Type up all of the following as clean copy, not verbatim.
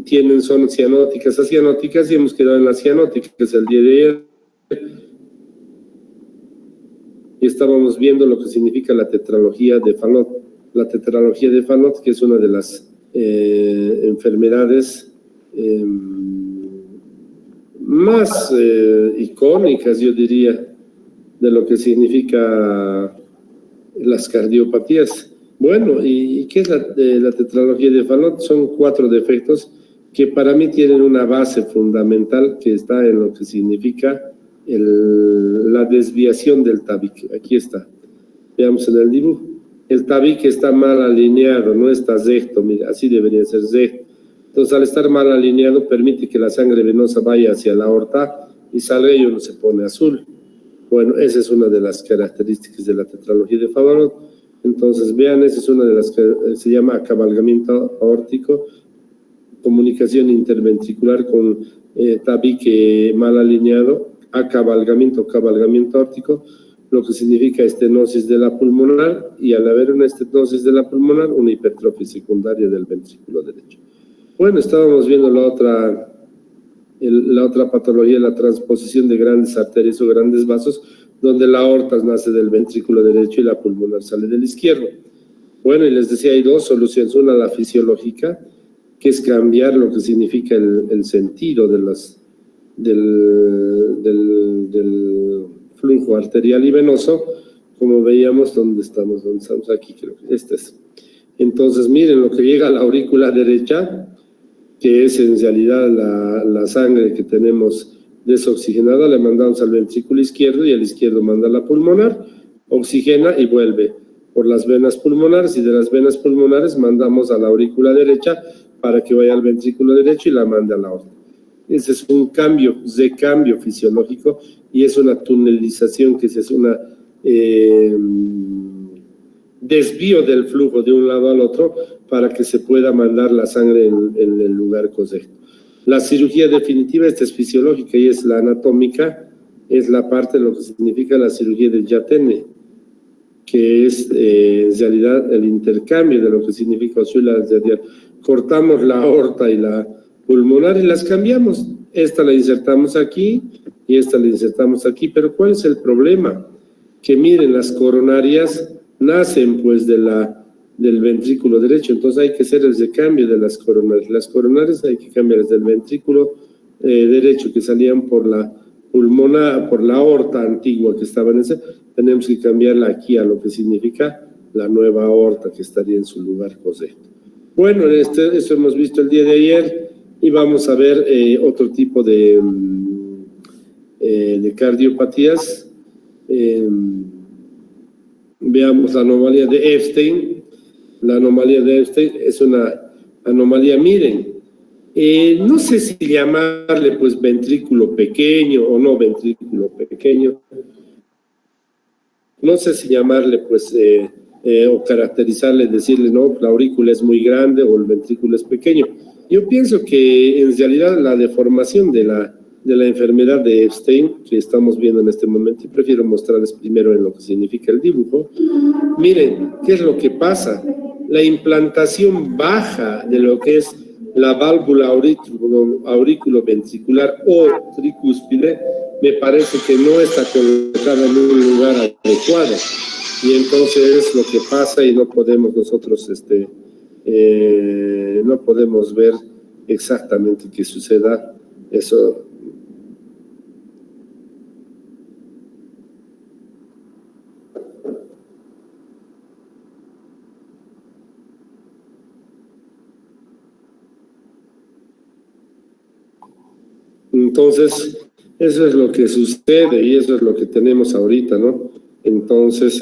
tienen zonas cianóticas, acianóticas, y hemos quedado en las cianóticas el día de ayer. Y estábamos viendo lo que significa la tetralogía de Fallot. La tetralogía de Fallot, que es una de las enfermedades más icónicas, yo diría, de lo que significa las cardiopatías. Bueno, ¿y qué es la tetralogía de Fallot? Son 4 defectos que para mí tienen una base fundamental que está en lo que significa la desviación del tabique. Aquí está. Veamos en el dibujo. El tabique está mal alineado, no está recto, mira, así debería ser recto. Entonces, al estar mal alineado, permite que la sangre venosa vaya hacia la aorta y salga y uno se pone azul. Bueno, esa es una de las características de la tetralogía de Fallot. Entonces, vean, esa es una de las que se llama acabalgamiento aórtico, comunicación interventricular con tabique mal alineado, cabalgamiento aórtico, lo que significa estenosis de la pulmonar, y al haber una estenosis de la pulmonar, una hipertrofia secundaria del ventrículo derecho. Bueno, estábamos viendo la otra patología, la transposición de grandes arterias o grandes vasos, donde la aorta nace del ventrículo derecho y la pulmonar sale del izquierdo. Bueno, y les decía, hay 2 soluciones, una la fisiológica, que es cambiar lo que significa el sentido del flujo arterial y venoso, como veíamos, ¿dónde estamos aquí, creo que este es. Entonces, miren, lo que llega a la aurícula derecha, que es en realidad la sangre que tenemos desoxigenada, le mandamos al ventrículo izquierdo y el izquierdo manda a la pulmonar, oxigena y vuelve por las venas pulmonares, y de las venas pulmonares mandamos a la aurícula derecha para que vaya al ventrículo derecho y la mande a la aorta. Ese es un cambio fisiológico, y es una tunelización, que es una desvío del flujo de un lado al otro para que se pueda mandar la sangre en el lugar correcto. La cirugía definitiva, esta es fisiológica y es la anatómica, es la parte de lo que significa la cirugía de Yatene, que es en realidad el intercambio de lo que significa cortamos la aorta y la pulmonar y las cambiamos. Esta la insertamos aquí y esta la insertamos aquí, pero ¿cuál es el problema? Que miren, las coronarias nacen pues del ventrículo derecho, entonces hay que hacer el recambio de las coronarias. Las coronarias hay que cambiarlas del ventrículo derecho, que salían por la pulmona, por la aorta antigua que estaba en ese, tenemos que cambiarla aquí a lo que significa la nueva aorta, que estaría en su lugar correcto. Bueno, eso hemos visto el día de ayer, y vamos a ver otro tipo de cardiopatías. Veamos la anomalía de Epstein. La anomalía de Epstein es una anomalía, miren, no sé si llamarle pues ventrículo pequeño o no ventrículo pequeño, no sé si llamarle pues o caracterizarle, decirle no, la aurícula es muy grande o el ventrículo es pequeño. Yo pienso que en realidad la deformación de la enfermedad de Epstein que estamos viendo en este momento, y prefiero mostrarles primero en lo que significa el dibujo. Miren, ¿qué es lo que pasa? La implantación baja de lo que es la válvula auriculoventricular o tricúspide, me parece que no está colocada en un lugar adecuado, y entonces es lo que pasa, y no podemos nosotros no podemos ver exactamente qué suceda. Eso entonces, eso es lo que sucede y eso es lo que tenemos ahorita, ¿no? Entonces,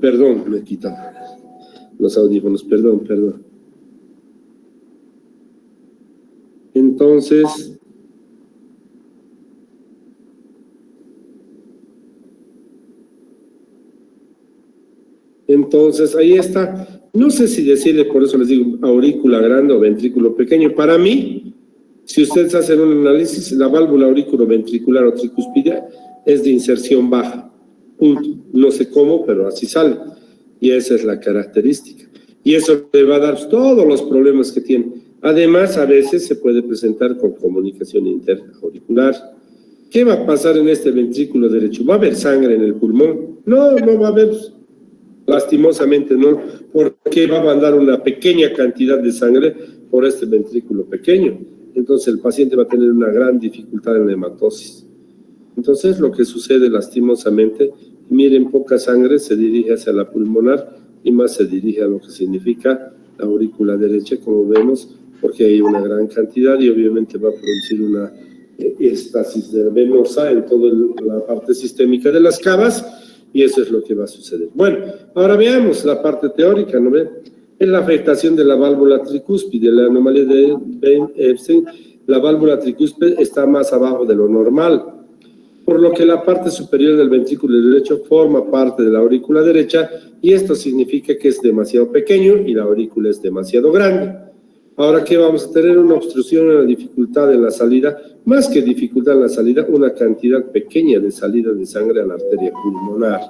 perdón, me quitan los audífonos, perdón. Entonces, ahí está. No sé si decirle, por eso les digo, aurícula grande o ventrículo pequeño. Para mí, si ustedes hacen un análisis, la válvula auriculoventricular o tricúspide es de inserción baja. Punto. No sé cómo, pero así sale. Y esa es la característica. Y eso le va a dar todos los problemas que tiene. Además, a veces se puede presentar con comunicación interna auricular. ¿Qué va a pasar en este ventrículo derecho? ¿Va a haber sangre en el pulmón? No, no va a haber. Lastimosamente no, porque va a mandar una pequeña cantidad de sangre por este ventrículo pequeño. Entonces el paciente va a tener una gran dificultad en la hematosis. Entonces lo que sucede lastimosamente, miren, poca sangre se dirige hacia la pulmonar y más se dirige a lo que significa la aurícula derecha, como vemos, porque hay una gran cantidad y obviamente va a producir una éstasis venosa en toda la parte sistémica de las cavas. Y eso es lo que va a suceder. Bueno, ahora veamos la parte teórica, ¿no ven? En la afectación de la válvula tricúspide, la anomalía de Epstein, la válvula tricúspide está más abajo de lo normal, por lo que la parte superior del ventrículo derecho forma parte de la aurícula derecha y esto significa que es demasiado pequeño y la aurícula es demasiado grande. Ahora, ¿qué vamos a tener? Una obstrucción, una dificultad en la salida, más que dificultad en la salida, una cantidad pequeña de salida de sangre a la arteria pulmonar,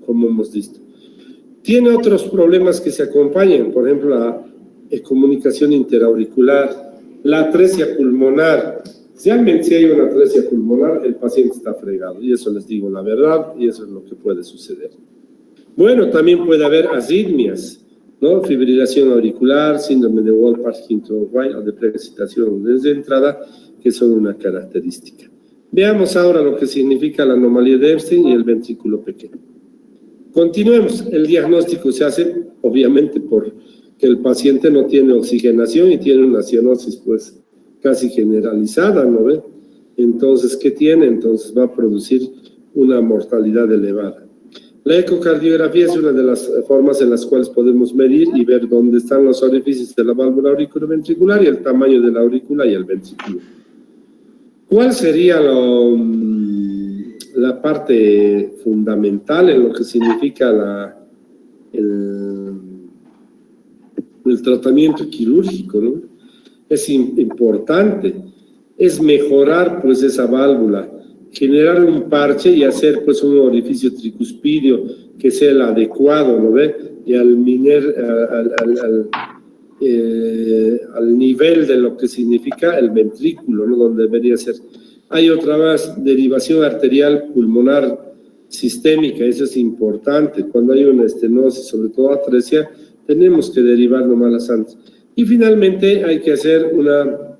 como hemos visto. Tiene otros problemas que se acompañan, por ejemplo, la comunicación interauricular, la atresia pulmonar. Realmente si hay una atresia pulmonar, el paciente está fregado, y eso les digo la verdad, y eso es lo que puede suceder. Bueno, también puede haber arritmias, ¿no? Fibrilación auricular, síndrome de Wolff-Parkinson-White o de precipitación desde entrada, que son una característica. Veamos ahora lo que significa la anomalía de Epstein y el ventrículo pequeño. Continuemos. El diagnóstico se hace, obviamente, porque el paciente no tiene oxigenación y tiene una cianosis, pues, casi generalizada, ¿no ve? Entonces, ¿qué tiene? Entonces va a producir una mortalidad elevada. La ecocardiografía es una de las formas en las cuales podemos medir y ver dónde están los orificios de la válvula auriculoventricular y el tamaño de la aurícula y el ventrículo. ¿Cuál sería la parte fundamental en lo que significa el tratamiento quirúrgico, ¿no? Es importante, es mejorar pues esa válvula, generar un parche y hacer pues un orificio tricuspidio que sea el adecuado, ¿no ve? Y al nivel de lo que significa el ventrículo, ¿no? Donde debería ser. Hay otra más, derivación arterial pulmonar sistémica, eso es importante. Cuando hay una estenosis, sobre todo atresia, tenemos que derivar nomás la sangre. Y finalmente hay que hacer una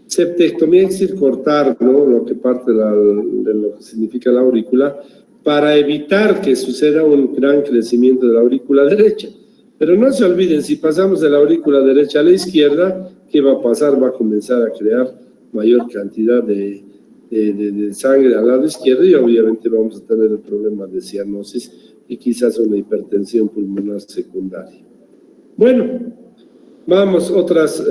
septectomía, es decir, cortar, ¿no? Lo que parte de lo que significa la aurícula, para evitar que suceda un gran crecimiento de la aurícula derecha. Pero no se olviden, si pasamos de la aurícula derecha a la izquierda, ¿qué va a pasar? Va a comenzar a crear mayor cantidad de sangre al lado izquierdo y obviamente vamos a tener el problema de cianosis y quizás una hipertensión pulmonar secundaria. Bueno, veamos otras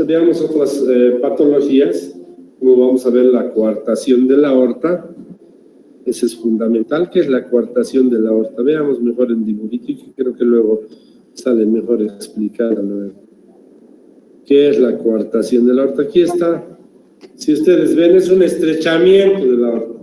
patologías, como vamos a ver la coartación de la aorta. Ese es fundamental. ¿Qué es la coartación de la aorta? Veamos mejor en dibujito y creo que luego sale mejor explicarlo. ¿Qué es la coartación de la aorta? Aquí está. Si ustedes ven, es un estrechamiento de la aorta.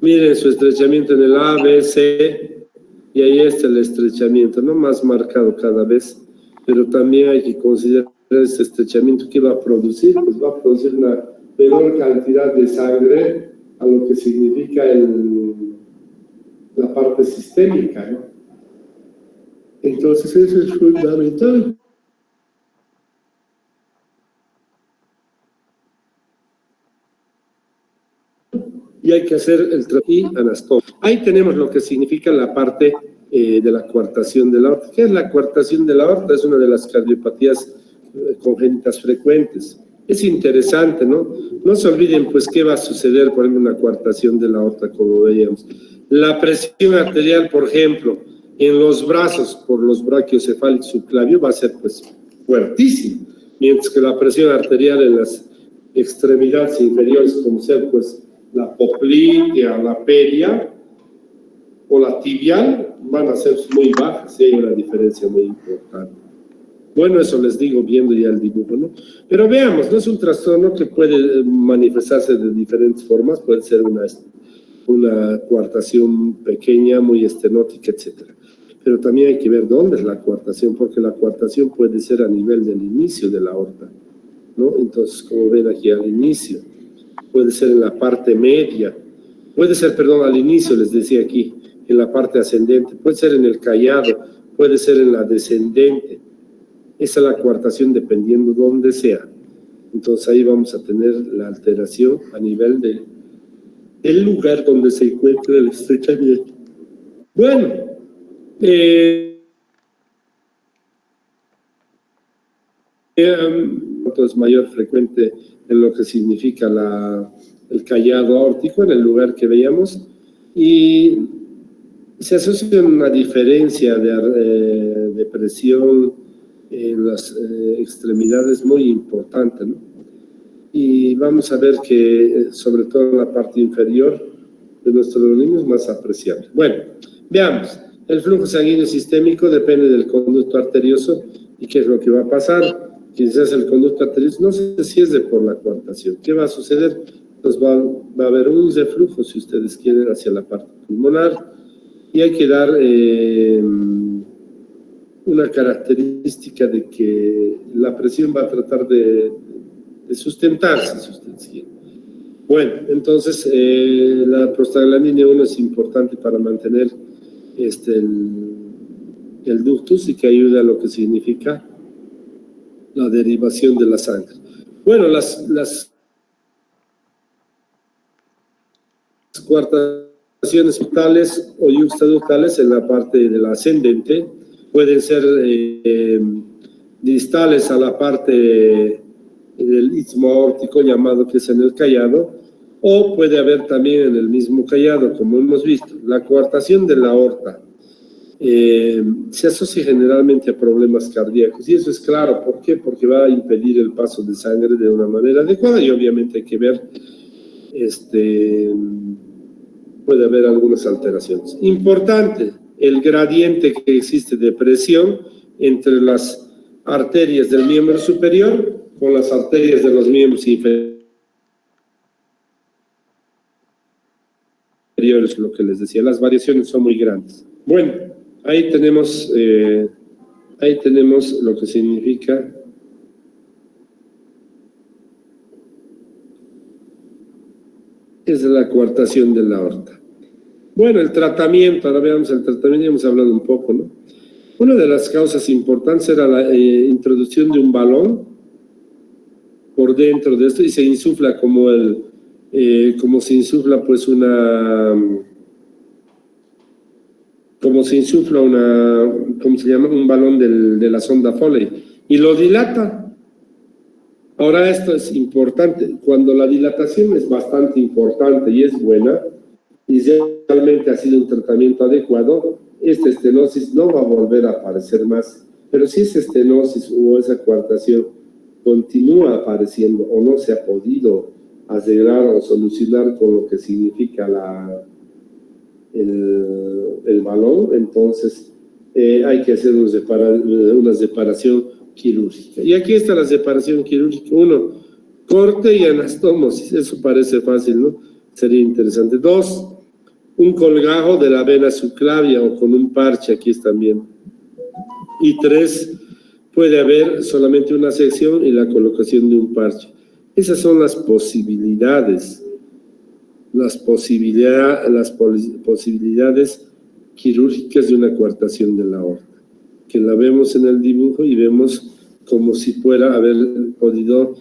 Miren su estrechamiento en el A, B, C, y ahí está el estrechamiento, no más marcado cada vez, pero también hay que considerar este estrechamiento que va a producir, pues va a producir una menor cantidad de sangre a lo que significa la parte sistémica, ¿no? Entonces eso es fundamental. Y hay que hacer el tratamiento anastomía. Ahí tenemos lo que significa la parte de la coartación de la aorta. ¿Qué es la coartación de la aorta? Es una de las cardiopatías congénitas frecuentes. Es interesante, ¿no? No se olviden, pues, qué va a suceder por una coartación de la aorta, como veíamos. La presión arterial, por ejemplo, en los brazos, por los brachiocefálicos subclavio, va a ser, pues, fuertísima, mientras que la presión arterial en las extremidades inferiores, como sea, pues, la poplitea, la peria o la tibial, van a ser muy bajas y hay una diferencia muy importante. Bueno, eso les digo viendo ya el dibujo, ¿no? Pero veamos, no es un trastorno que puede manifestarse de diferentes formas, puede ser una coartación pequeña, muy estenótica, etcétera. Pero también hay que ver dónde es la coartación, porque la coartación puede ser a nivel del inicio de la aorta, ¿no? Entonces, como ven aquí al inicio, puede ser en la parte media, puede ser, perdón, al inicio, les decía aquí, en la parte ascendente, puede ser en el callado, puede ser en la descendente. Esa es la coartación dependiendo dónde sea. Entonces ahí vamos a tener la alteración a nivel del lugar donde se encuentra el estrechamiento. Bueno, es mayor frecuente en lo que significa el callado aórtico, en el lugar que veíamos, y se asocia una diferencia de presión en las extremidades muy importante, ¿no? Y vamos a ver que sobre todo en la parte inferior de nuestro organismo es más apreciable. Bueno, veamos. El flujo sanguíneo sistémico depende del conducto arterioso. ¿Y qué es lo que va a pasar? Quizás el conducto arterioso, no sé si es de por la coartación. ¿Qué va a suceder? Pues va a haber un reflujo, si ustedes quieren, hacia la parte pulmonar, y hay que dar una característica de que la presión va a tratar de sustentarse, si ustedes quieren. Bueno, entonces la prostaglandina 1 es importante para mantener el ductus y que ayuda a lo que significa la derivación de la sangre. Bueno, las coartaciones ductales o yuxtaductales en la parte de la ascendente pueden ser distales a la parte del istmo aórtico llamado que es en el callado, o puede haber también en el mismo callado, como hemos visto. La coartación de la aorta se asocia generalmente a problemas cardíacos, y eso es claro. ¿Por qué? Porque va a impedir el paso de sangre de una manera adecuada, y obviamente hay que ver, puede haber algunas alteraciones. Importante, el gradiente que existe de presión entre las arterias del miembro superior con las arterias de los miembros inferiores, lo que les decía, las variaciones son muy grandes. Bueno, ahí tenemos lo que significa es la coartación de la aorta. Bueno, el tratamiento, ahora veamos el tratamiento, ya hemos hablado un poco, ¿no? Una de las causas importantes era la introducción de un balón por dentro de esto, y se insufla como se insufla pues como se insufla ¿cómo se llama? Un balón de la sonda Foley, y lo dilata. Ahora esto es importante, cuando la dilatación es bastante importante y es buena, y realmente ha sido un tratamiento adecuado, esta estenosis no va a volver a aparecer más. Pero si esa estenosis o esa coartación continúa apareciendo o no se ha podido arreglar o solucionar con lo que significa el balón, entonces hay que hacer una separación quirúrgica. Y aquí está la separación quirúrgica. 1, corte y anastomosis. Eso parece fácil, ¿no? Sería interesante. 2, un colgajo de la vena subclavia o con un parche, aquí están viendo. Y 3, puede haber solamente una sección y la colocación de un parche. Esas son las posibilidades quirúrgicas de una coartación de la aorta, que la vemos en el dibujo y vemos como si fuera haber podido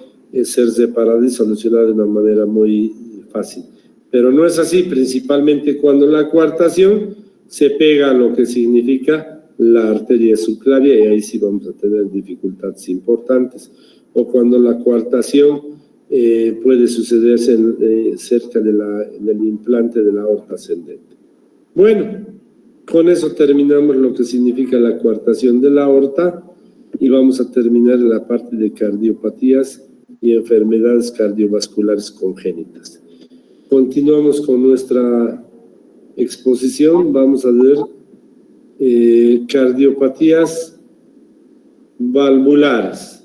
ser separada y solucionada de una manera muy fácil. Pero no es así, principalmente cuando la coartación se pega a lo que significa la arteria subclavia, y ahí sí vamos a tener dificultades importantes. O cuando la coartación puede sucederse cerca del implante de la aorta ascendente. Bueno, con eso terminamos lo que significa la coartación de la aorta, y vamos a terminar en la parte de cardiopatías y enfermedades cardiovasculares congénitas. Continuamos con nuestra exposición. Vamos a ver cardiopatías valvulares.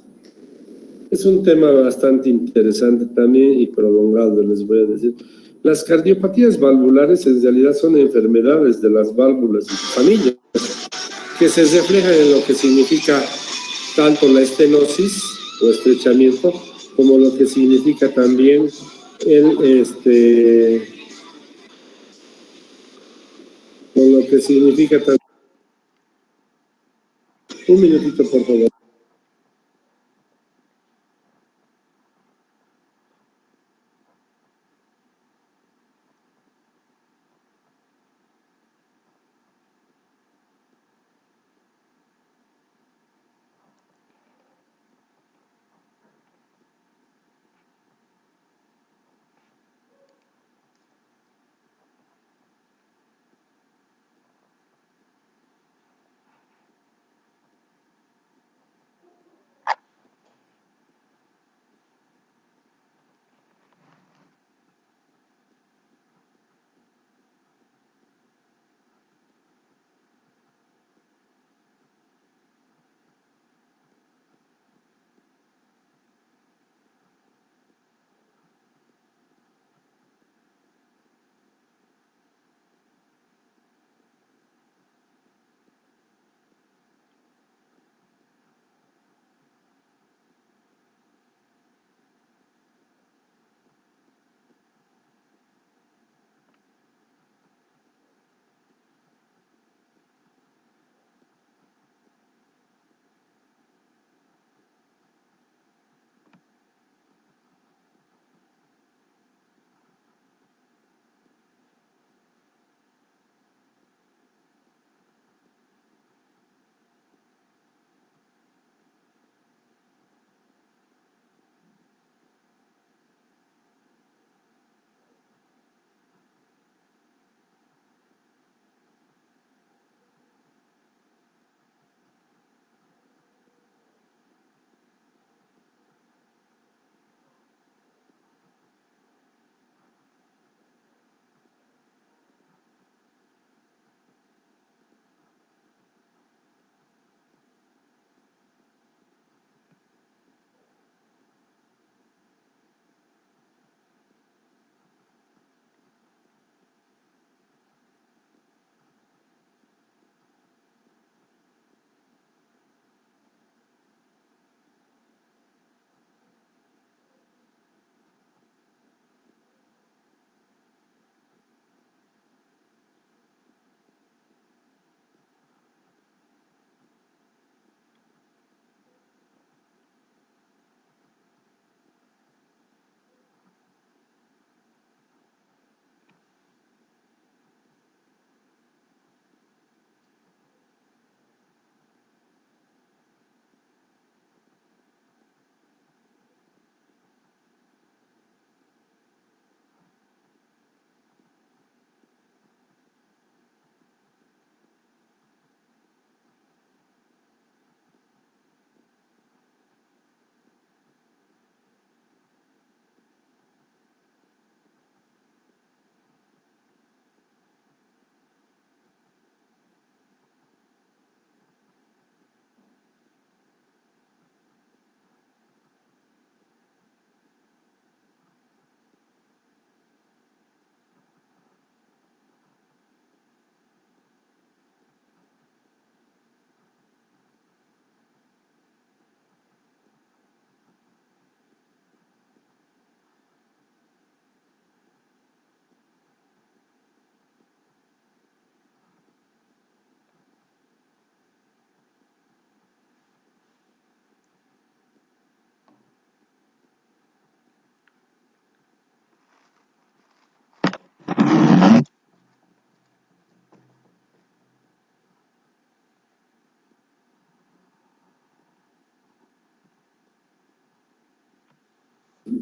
Es un tema bastante interesante también y prolongado, les voy a decir. Las cardiopatías valvulares en realidad son enfermedades de las válvulas de su familia, que se reflejan en lo que significa tanto la estenosis o estrechamiento, como lo que significa también con lo que significa también. Un minutito, por favor.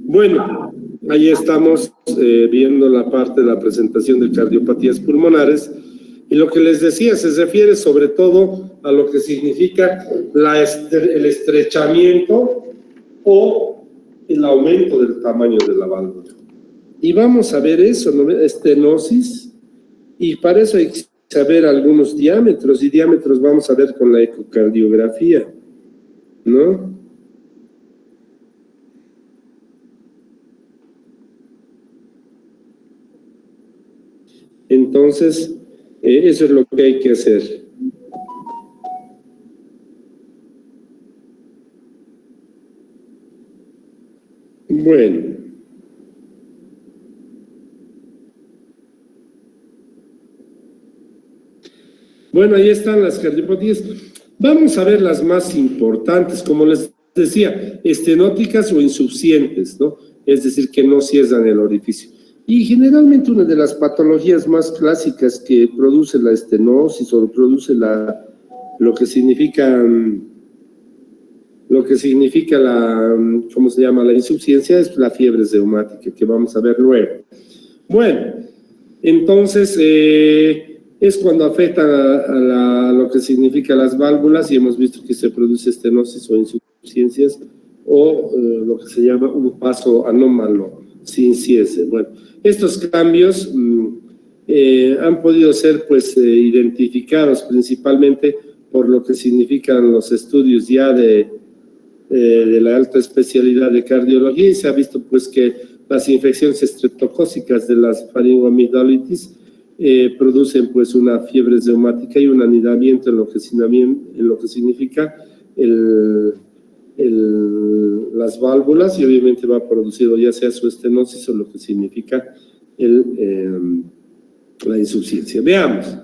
Bueno, ahí estamos viendo la parte de la presentación de cardiopatías pulmonares y lo que les decía se refiere sobre todo a lo que significa el estrechamiento o el aumento del tamaño de la válvula. Y vamos a ver eso, ¿no? Estenosis, y para eso hay que saber algunos diámetros, y diámetros vamos a ver con la ecocardiografía. ¿no? Entonces, eso es lo que hay que hacer. Bueno. Bueno, ahí están las cardiopatías. Vamos a ver las más importantes, como les decía, estenóticas o insuficientes, ¿no? Es decir, que no cierran el orificio. Y generalmente una de las patologías más clásicas que produce la estenosis o produce lo que significa la, ¿cómo se llama? La insuficiencia es la fiebre reumática, que vamos a ver luego. Bueno, entonces es cuando afecta a lo que significa las válvulas y hemos visto que se produce estenosis o insuficiencias o lo que se llama un paso anómalo sin cese. Bueno, estos cambios han podido ser pues identificados principalmente por lo que significan los estudios ya de la alta especialidad de cardiología, y se ha visto pues que las infecciones estreptocócicas de las faringoamigdalitis producen pues una fiebre reumática y un anidamiento en lo que significa las válvulas, y obviamente va producido ya sea su estenosis o lo que significa la insuficiencia. Veamos.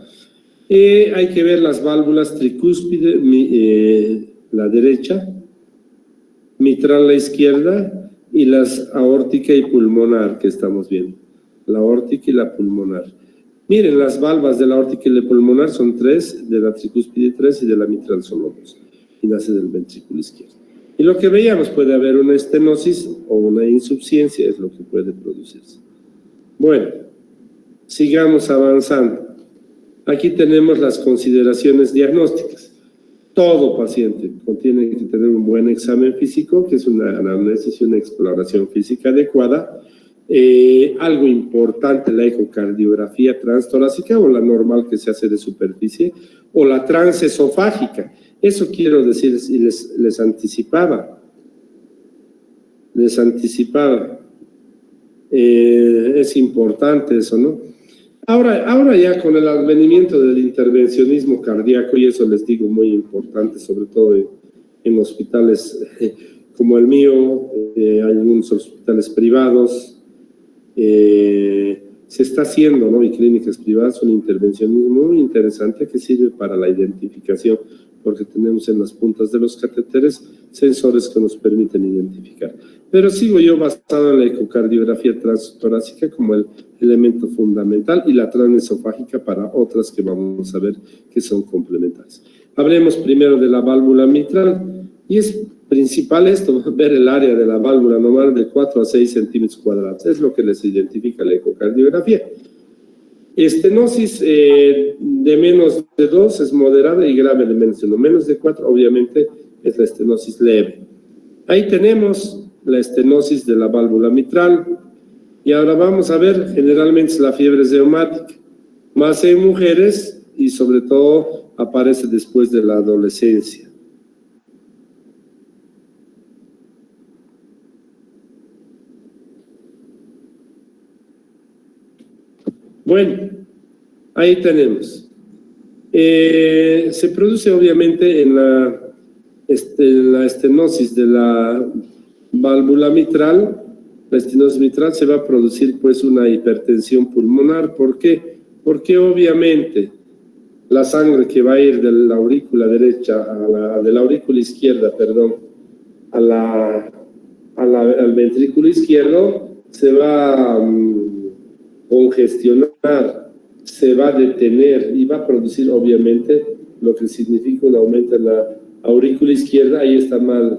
Hay que ver las válvulas tricúspide, la derecha, mitral la izquierda, y las aórtica y pulmonar que estamos viendo, la aórtica y la pulmonar. Miren, las valvas de la aórtica y la pulmonar son 3, de la tricúspide 3 y de la mitral solo 2, y nace del ventrículo izquierdo. Y lo que veíamos, puede haber una estenosis o una insuficiencia, es lo que puede producirse. Bueno, sigamos avanzando. Aquí tenemos las consideraciones diagnósticas. Todo paciente tiene que tener un buen examen físico, que es una anamnesis y una exploración física adecuada. Algo importante, la ecocardiografía transtorácica o la normal que se hace de superficie, o la transesofágica. Eso quiero decir, y les anticipaba. Es importante eso, ¿no? Ahora ya con el advenimiento del intervencionismo cardíaco, y eso les digo muy importante, sobre todo en hospitales como el mío, hay algunos hospitales privados, se está haciendo, ¿no? Y clínicas privadas, un intervencionismo muy interesante que sirve para la identificación, porque tenemos en las puntas de los catéteres sensores que nos permiten identificar. Pero sigo yo basado en la ecocardiografía transtorácica como el elemento fundamental, y la transesofágica para otras que vamos a ver que son complementarias. Hablemos primero de la válvula mitral, y es principal esto, ver el área de la válvula normal de 4 a 6 centímetros cuadrados, es lo que les identifica la ecocardiografía. Estenosis de menos de 2 es moderada y grave de menos de 1. Menos de 4 obviamente es la estenosis leve. Ahí tenemos la estenosis de la válvula mitral, y ahora vamos a ver, generalmente es la fiebre reumática, más en mujeres y sobre todo aparece después de la adolescencia. Bueno, ahí tenemos. Se produce obviamente en la estenosis de la válvula mitral. La estenosis mitral se va a producir pues una hipertensión pulmonar. ¿Por qué? Porque obviamente la sangre que va a ir de la aurícula derecha de la aurícula izquierda, perdón, al ventrículo izquierdo se va a congestionar, se va a detener y va a producir obviamente lo que significa un aumento en la aurícula izquierda. Ahí está mal,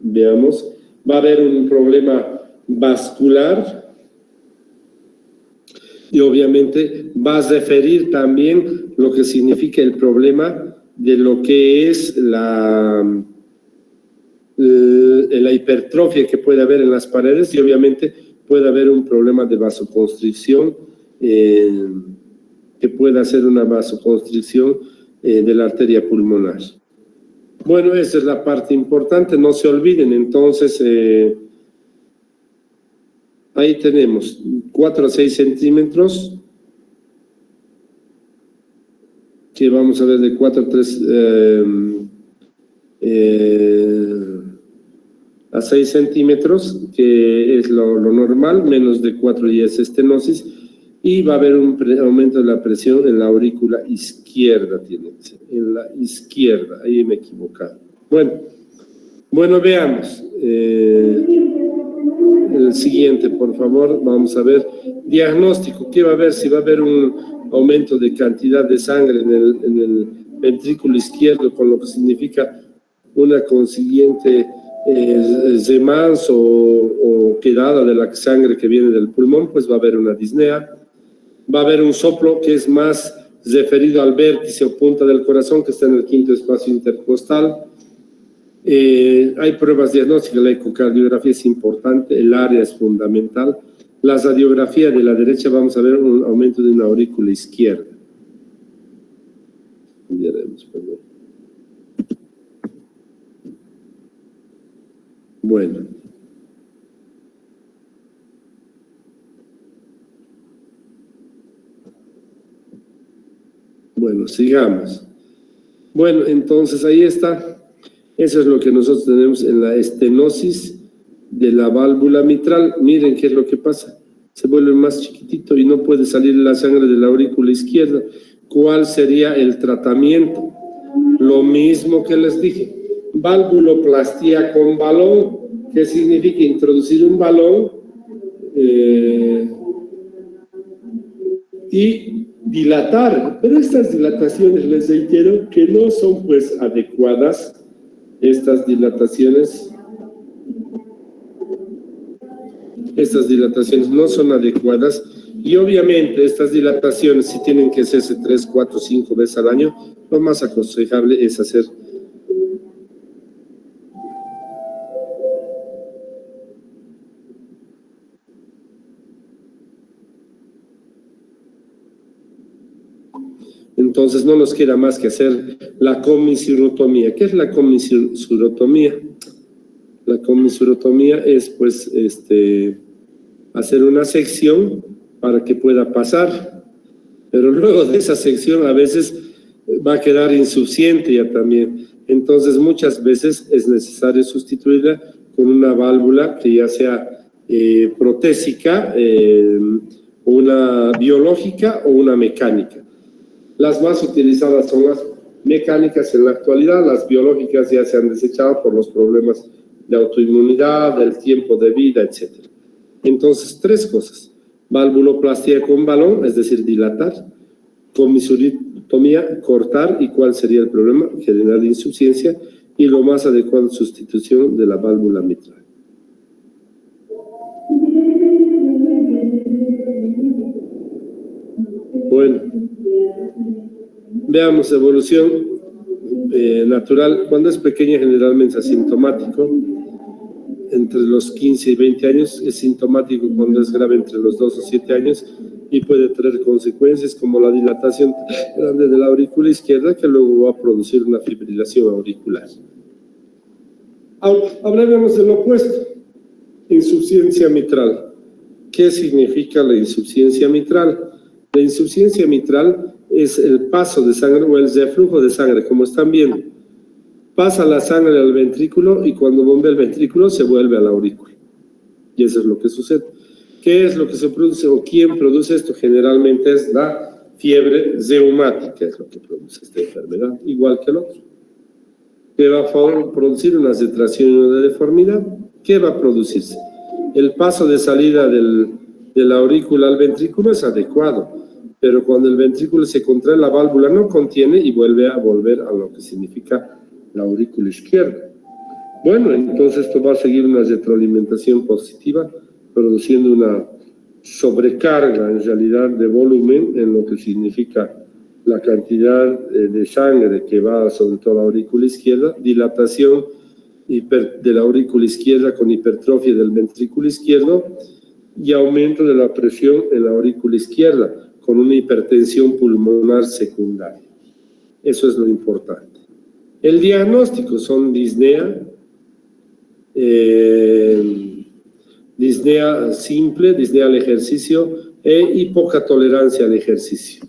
veamos, va a haber un problema vascular, y obviamente va a referir también lo que significa el problema de lo que es la hipertrofia que puede haber en las paredes, y obviamente puede haber un problema de vasoconstricción, que pueda ser una vasoconstricción de la arteria pulmonar. Bueno, esa es la parte importante, no se olviden. Entonces, ahí tenemos 4 a 6 centímetros, que vamos a ver de 4 a 3 a 6 centímetros, que es lo normal, menos de 4 y es estenosis, y va a haber un aumento de la presión en la aurícula izquierda, tiene que ser, en la izquierda, ahí me he equivocado. Bueno, veamos. El siguiente, por favor, vamos a ver. Diagnóstico, ¿qué va a haber? Si va a haber un aumento de cantidad de sangre en el ventrículo izquierdo, con lo que significa una consiguiente remans o quedada de la sangre que viene del pulmón, pues va a haber una disnea. Va a haber un soplo que es más referido al vértice o punta del corazón, que está en el 5º espacio intercostal. Hay pruebas diagnósticas, la ecocardiografía es importante, el área es fundamental. La radiografía de la derecha vamos a ver un aumento de una aurícula izquierda. Miraremos, perdón. Bueno, sigamos. Bueno, entonces ahí está. Eso es lo que nosotros tenemos en la estenosis de la válvula mitral. Miren qué es lo que pasa. Se vuelve más chiquitito y no puede salir la sangre de la aurícula izquierda. ¿Cuál sería el tratamiento? Lo mismo que les dije. Valvuloplastía con balón. ¿Qué significa? Introducir un balón y dilatar. Pero estas dilataciones, les reitero, que no son pues adecuadas. Estas dilataciones no son adecuadas, y obviamente estas dilataciones, si tienen que hacerse 3, 4, 5 veces al año, lo más aconsejable es hacer entonces no nos queda más que hacer la comisurotomía. ¿Qué es la comisurotomía? La comisurotomía es pues hacer una sección para que pueda pasar, pero luego de esa sección a veces va a quedar insuficiente ya también. Entonces muchas veces es necesario sustituirla con una válvula que ya sea protésica, una biológica o una mecánica. Las más utilizadas son las mecánicas en la actualidad. Las biológicas ya se han desechado por los problemas de autoinmunidad, del tiempo de vida, etc. Entonces, 3 cosas. Valvuloplastía con balón, es decir, dilatar. Comisurotomía, cortar. ¿Y cuál sería el problema? Generar insuficiencia. Y lo más adecuado, sustitución de la válvula mitral. Bueno, veamos evolución natural. Cuando es pequeña, generalmente es asintomático. Entre los 15 y 20 años es sintomático cuando es grave entre los 2 o 7 años y puede tener consecuencias como la dilatación grande de la aurícula izquierda, que luego va a producir una fibrilación auricular. Hablaremos del opuesto, insuficiencia mitral. ¿Qué significa la insuficiencia mitral? La insuficiencia mitral es el paso de sangre o el reflujo de sangre, como están viendo. Pasa la sangre al ventrículo y cuando bombea el ventrículo se vuelve a la aurícula. Y eso es lo que sucede. ¿Qué es lo que se produce o quién produce esto? Generalmente es la fiebre reumática, es lo que produce esta enfermedad, igual que el otro. ¿Qué va a producir? Una retracción y una deformidad. ¿Qué va a producirse? El paso de salida de la aurícula al ventrículo es adecuado, pero cuando el ventrículo se contrae, la válvula no contiene y vuelve a volver a lo que significa la aurícula izquierda. Bueno, entonces esto va a seguir una retroalimentación positiva, produciendo una sobrecarga en realidad de volumen en lo que significa la cantidad de sangre que va sobre todo a la aurícula izquierda, dilatación de la aurícula izquierda con hipertrofia del ventrículo izquierdo y aumento de la presión en la aurícula izquierda con una hipertensión pulmonar secundaria. Eso es lo importante. El diagnóstico son disnea, disnea simple, disnea al ejercicio y poca tolerancia al ejercicio.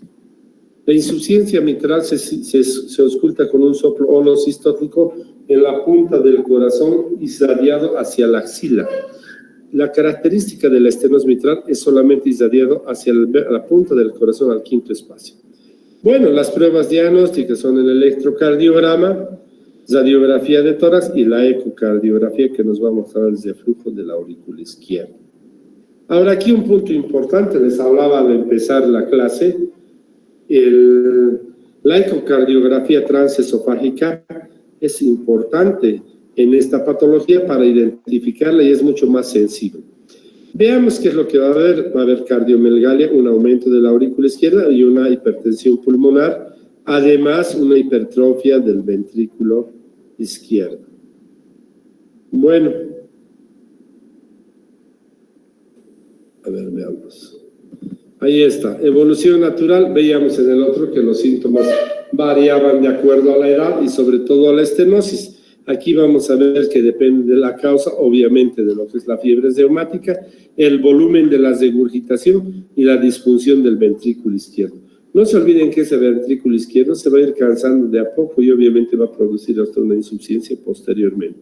La insuficiencia mitral se ausculta con un soplo holosistótico en la punta del corazón irradiado hacia la axila. La característica de la estenosis mitral es solamente irradiado hacia la punta del corazón al quinto espacio. Bueno, las pruebas diagnósticas son el electrocardiograma, radiografía de tórax y la ecocardiografía que nos va a mostrar el reflujo de la aurícula izquierda. Ahora aquí un punto importante, les hablaba al empezar la clase, la ecocardiografía transesofágica es importante en esta patología para identificarla y es mucho más sensible. Veamos qué es lo que va a haber. Va a haber cardiomegalia, un aumento de la aurícula izquierda y una hipertensión pulmonar, además una hipertrofia del ventrículo izquierdo. Bueno, a ver, veamos. Ahí está, evolución natural. Veíamos en el otro que los síntomas variaban de acuerdo a la edad y sobre todo a la estenosis. Aquí vamos a ver que depende de la causa, obviamente, de lo que es la fiebre reumática, el volumen de la regurgitación y la disfunción del ventrículo izquierdo. No se olviden que ese ventrículo izquierdo se va a ir cansando de a poco y obviamente va a producir hasta una insuficiencia posteriormente.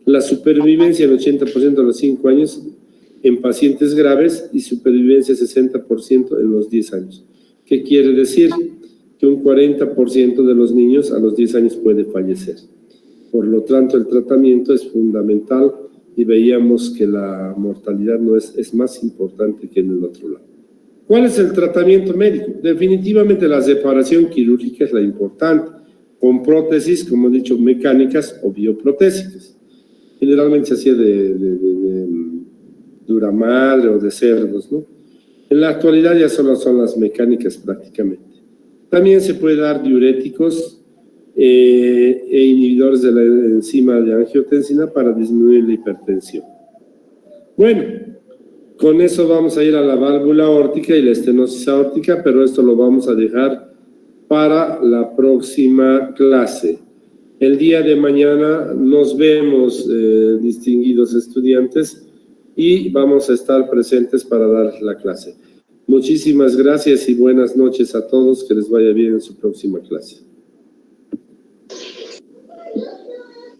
La supervivencia en 80% a los 5 años en pacientes graves y supervivencia 60% en los 10 años. ¿Qué quiere decir? Que un 40% de los niños a los 10 años puede fallecer. Por lo tanto, el tratamiento es fundamental y veíamos que la mortalidad no es más importante que en el otro lado. ¿Cuál es el tratamiento médico? Definitivamente la separación quirúrgica es la importante, con prótesis, como he dicho, mecánicas o bioprotésicas. Generalmente se hacía de duramadre o de cerdos, ¿no? En la actualidad ya solo son las mecánicas prácticamente. También se puede dar diuréticos e inhibidores de la enzima de angiotensina para disminuir la hipertensión. Bueno, con eso vamos a ir a la válvula aórtica y la estenosis aórtica, pero esto lo vamos a dejar para la próxima clase. El día de mañana nos vemos, distinguidos estudiantes, y vamos a estar presentes para dar la clase. Muchísimas gracias y buenas noches a todos, que les vaya bien en su próxima clase.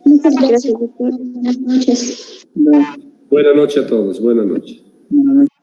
Muchas gracias, doctor. Buenas noches. Buenas noches a todos. Buenas noches. Buenas noches.